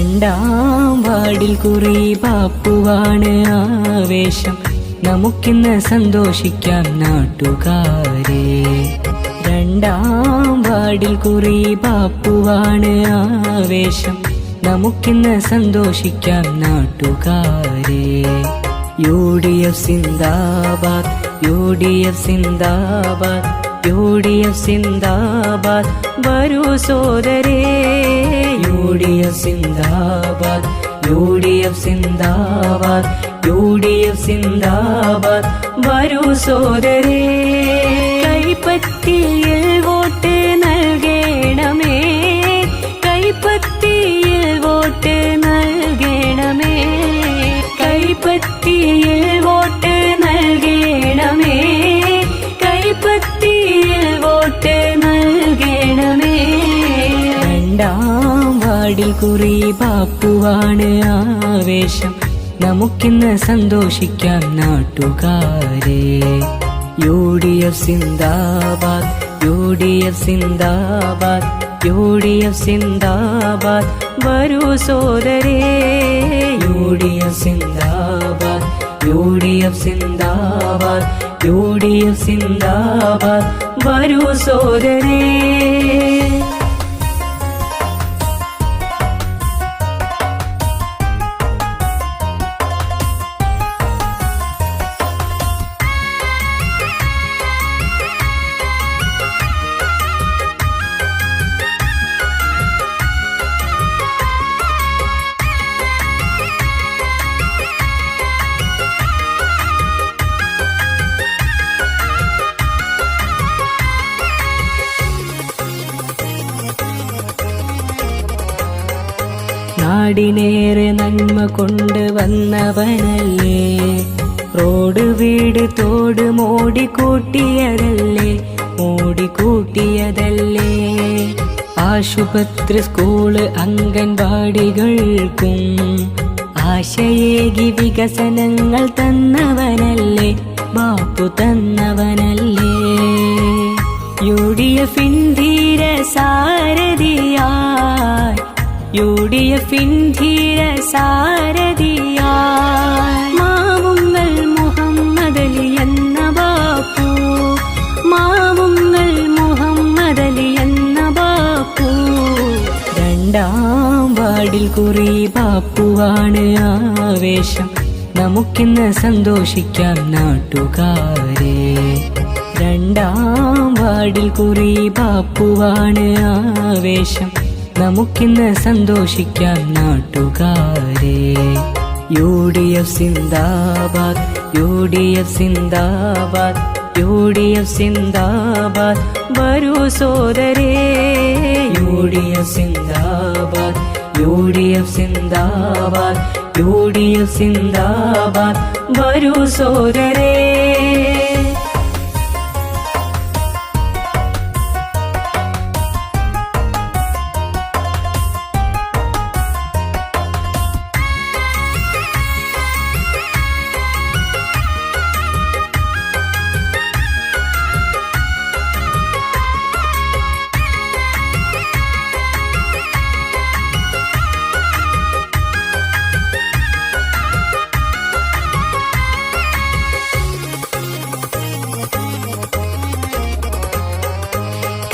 രണ്ടാം വാർഡിൽ കുറി ബാപ്പുവാണ് ആവേശം. നമുക്കിന്ന് സന്തോഷിക്കാം നാട്ടുകാരെ. രണ്ടാം വാർഡിൽ കുറി ബാപ്പുവാണ് ആവേശം. നമുക്കിന്ന് സന്തോഷിക്കാം നാട്ടുകാരെ. UDF സിന്ദാബാദ്, UDF സിന്ദാബാദ്, UDF സിന്ദാബാദ്. വരൂ സോദരേ UDF സിന്ദാബാദ്, UDF സിന്ദാബാദ്, UDF സിന്ദാബാദ്. വരൂ സോദരേ കൈപ്പത്തിയിൽ വോട്ട് നൽകണമേ, കൈപ്പത്തിയിൽ വോട്ട് നൽകണമേ, കൈപ്പത്തിയിൽ വോട്ട് നൽകണമേ, കൈപ്പത്തിയിൽ വോട്ട് നൽകണമേ. രണ്ടാം വാർഡിൽ കുറി ബാപ്പുവാണ് ആവേശം. നമുക്കിന്ന് സന്തോഷിക്കാം നാട്ടുകാരെ. UDF സിന്ദാബാദ്, UDF സിന്ദാബാദ്, UDF സിന്ദാബാദ്. വരൂ സോദരേ UDF സിന്ദാബാദ്, UDF സിന്ദാബാദ്, UDF സിന്ദാബാദ്. വരൂ സോദരേ. നാടിനേറെ നന്മ കൊണ്ടുവന്നവനല്ലേ, റോഡ് വീട് തോട് മോടിക്കൂട്ടിയതല്ലേ, മോടിക്കൂട്ടിയതല്ലേ. ആശുപത്രി സ്കൂള് അംഗൻവാടികൾക്കും ആശയേകി വികസനങ്ങൾ തന്നവനല്ലേ, ബാപ്പു തന്നവനല്ലേ. UDF ധീര സാരഥിയായി, UDF ധീര സാരഥിയായി. മാവുങ്ങൽ മുഹമ്മദ് അലി എന്ന ബാപ്പു, മാവുങ്ങൽ മുഹമ്മദ് അലി എന്ന ബാപ്പു. രണ്ടാം വാർഡിൽ കുറി ബാപ്പുവാണ് ആവേശം. നമുക്കിന്ന് സന്തോഷിക്കാം നാട്ടുകാരെ. രണ്ടാം വാർഡിൽ കുറി ബാപ്പുവാണ് ആവേശം. നമുക്കിന്ന് സന്തോഷിക്കാം നാട്ടുകാരെ. UDF സിന്ദാബാദ്, UDF സിന്ദാബാദ്, UDF സിന്ദാബാദ്. വരൂ സോദരേ UDF സിന്ദാബാദ്, UDF സിന്ദാബാദ്, UDF സിന്ദാബാദ്. വരൂ സോദരേ.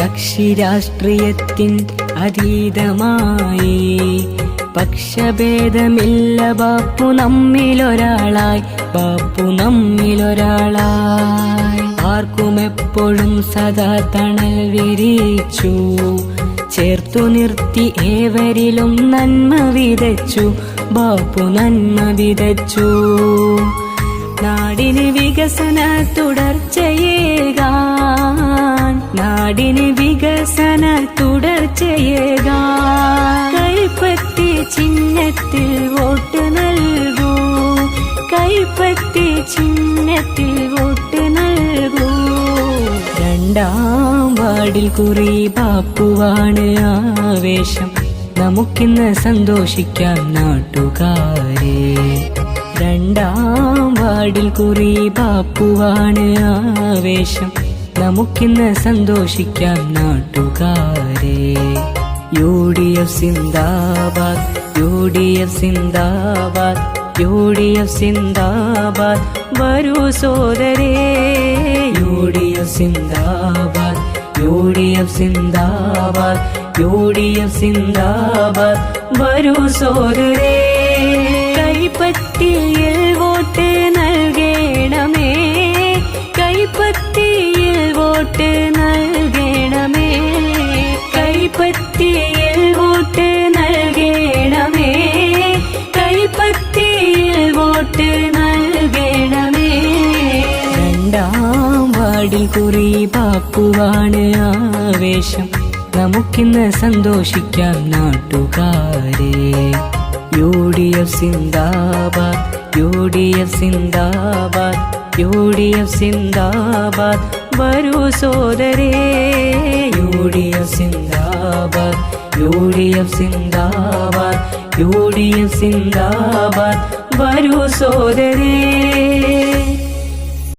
കക്ഷി രാഷ്ട്രീയത്തിൻ അതീതമായി പക്ഷഭേദമില്ല, ബാപ്പു നമ്മിലൊരാളായി, ബാപ്പു നമ്മിലൊരാളായി. ആർക്കും എപ്പോഴും സദാ തണൽ വിരിച്ചു, ചേർത്തു നിർത്തി ഏവരിലും നന്മ വിതച്ചു, ബാപ്പു നന്മ വിതച്ചു. നാടിന് വികസന തുടർച്ചയേകാൻ, നാടിന് വികസന തുടർച്ചയേകാൻ. കൈപ്പത്തി ചിഹ്നത്തിൽ വോട്ട് നൽകൂ, കൈപ്പത്തി ചിഹ്നത്തിൽ വോട്ട് നൽകൂ. രണ്ടാം വാർഡിൽ കുറി ബാപ്പുവാണ് ആവേശം. നമുക്കിന്ന് സന്തോഷിക്കാം നാട്ടുകാരെ. രണ്ടാം വാർഡിൽ കുറി ബാപ്പുവാണ് ആവേശം. നമുക്കിന്ന് സന്തോഷിക്കാം നാട്ടുകാരെ. UDF സിന്ദാബാദ്, UDF സിന്ദാബാദ്, UDF സിന്ദാബാദ്. വരൂ സോദരേ UDF സിന്ദാബാദ്, UDF സിന്ദാബാദ്, UDF സിന്ദാബാദ്. വരൂ സോദരേ കൈപ്പത്തിയിൽ വോട്ട് നൽകണമേ, കൈപ്പത്തിയിൽ വോട്ട് നൽകണമേ, കൈപ്പത്തിയിൽ വോട്ട് നൽകണമേ, കൈപ്പത്തിയിൽ വോട്ട് നൽകണമേ. രണ്ടാം വാർഡിൽ കുറി ബാപ്പുവാണ് ആവേശം, നമുക്കിന്ന് സന്തോഷിക്കാം നാട്ടുകാരെ. UDF സിന്ദാബാദ്, UDF സിന്ദാബാദ്, UDF സിന്ദാബാദ്. വരൂ സോദരേ UDF സിന്ദാബാദ്, UDF സിന്ദാബാദ്, UDF സിന്ദാബാദ്. വരൂ സോദരേ